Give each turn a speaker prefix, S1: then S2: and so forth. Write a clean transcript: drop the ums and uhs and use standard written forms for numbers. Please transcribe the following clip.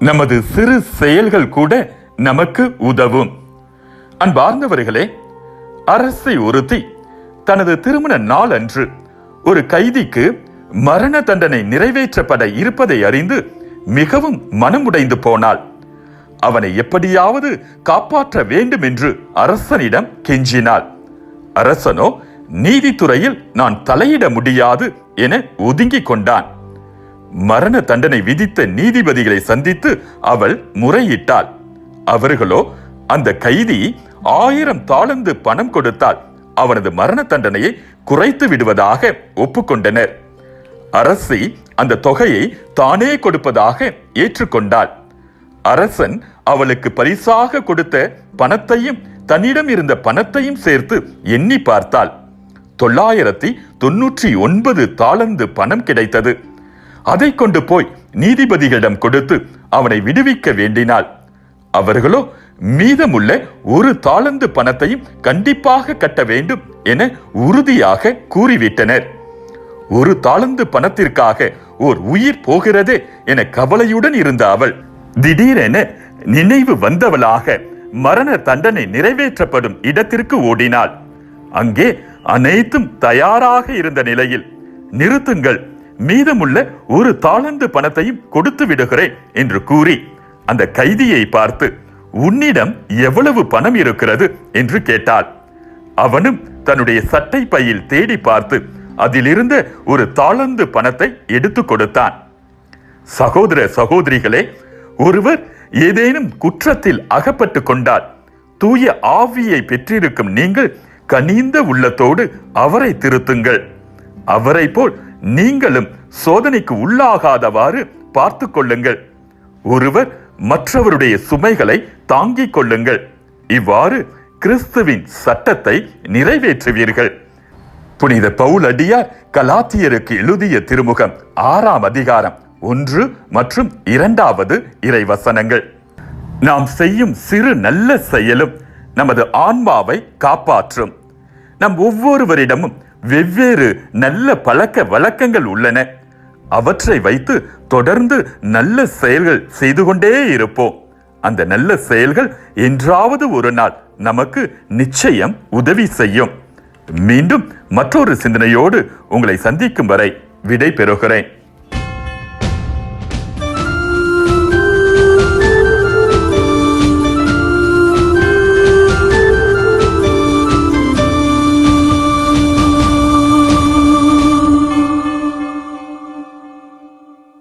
S1: நமது சிறு செயல்கள் கூட நமக்கு உதவும். அன்பார்ந்தவர்களே, அரசை ஒருத்தி தனது திருமண நாள் அன்று ஒரு கைதிக்கு மரண தண்டனை நிறைவேற்றப்பட இருப்பதை அறிந்து மிகவும் மனமுடைந்து போனாள். அவனை எப்படியாவது காப்பாற்ற வேண்டும் என்று அரசனிடம் கெஞ்சினாள். அரசனோ நீதித்துறையில் நான் தலையிட முடியாது என ஒதுங்கிக் கொண்டான். மரண தண்டனை விதித்த நீதிபதிகளை சந்தித்து அவள் முறையிட்டாள். அவர்களோ அந்த கைதி 1000 தாலந்து பணம் கொடுத்தால் அவனது மரண தண்டனையை குறைத்து விடுவதாக ஒப்புக்கொண்டனர். அரசி அந்த தொகையை தானே கொடுப்பதாக ஏற்றுக்கொண்டாள். அரசன் அவளுக்கு பரிசாக கொடுத்த பணத்தையும் தன்னிடம் இருந்த பணத்தையும் சேர்த்து எண்ணி பார்த்தாள். 999 தாலந்து பணம் கிடைத்தது. அதை கொண்டு போய் நீதிபதிகளிடம் கொடுத்து அவனை விடுவிக்க வேண்டினாள். அவர்களோ மீதமுள்ள 1 தாலந்து பணத்தையும் கண்டிப்பாக கட்ட வேண்டும் என உறுதியாக கூறிவிட்டனர். 1 தாலந்து பணத்திற்காக ஓர் உயிர் போகிறதே என கவலையுடன் இருந்த அவள் திடீரென நினைவு வந்தவளாக மரண தண்டனை நிறைவேற்றப்படும் இடத்திற்கு ஓடினாள். அங்கே அனைத்தும் தயாராக இருந்த நிலையில், நிறுத்துங்கள், மீதமுள்ள 1 தாலந்து பணத்தையும் கொடுத்து விடுகிறேன் என்று கூறி அந்த கைதியை பார்த்து, உன்னிடம் எவ்வளவு பணம் இருக்கிறது என்று கேட்டாள். அவனும் தன்னுடைய சட்டை பையில் தேடி பார்த்து அதிலிருந்த 1 தாலந்து பணத்தை எடுத்து கொடுத்தான். சகோதர சகோதரிகளே, ஒருவர் ஏதேனும் குற்றத்தில் அகப்பட்டு கொண்டால் தூய ஆவியை பெற்றிருக்கும் நீங்கள் கனிந்த உள்ளத்தோடு அவரை திருத்துங்கள். அவரை போல் நீங்களும் சோதனைக்கு உள்ளாகாதவாறு பார்த்து கொள்ளுங்கள். ஒருவர் மற்றவருடைய சுமைகளை தாங்கிக் கொள்ளுங்கள். இவ்வாறு கிறிஸ்துவின் சட்டத்தை நிறைவேற்றுவீர்கள். புனித பவுலடியார் கலாத்தியருக்கு எழுதிய திருமுகம் 6ஆம் அதிகாரம் 1 மற்றும் 2வது இறைவசனங்கள். நாம் செய்யும் சிறு நல்ல செயலும் நமது ஆன்மாவை காப்பாற்றும். நம் ஒவ்வொருவரிடமும் வெவ்வேறு நல்ல பழக்க வழக்கங்கள் உள்ளன. அவற்றை வைத்து தொடர்ந்து நல்ல செயல்கள் செய்து கொண்டே இருப்போம். அந்த நல்ல செயல்கள் என்றாவது ஒரு நாள் நமக்கு நிச்சயம் உதவி செய்யும். மீண்டும் மற்றொரு சிந்தனையோடு உங்களை சந்திக்கும் வரை விடை பெறுகிறேன்.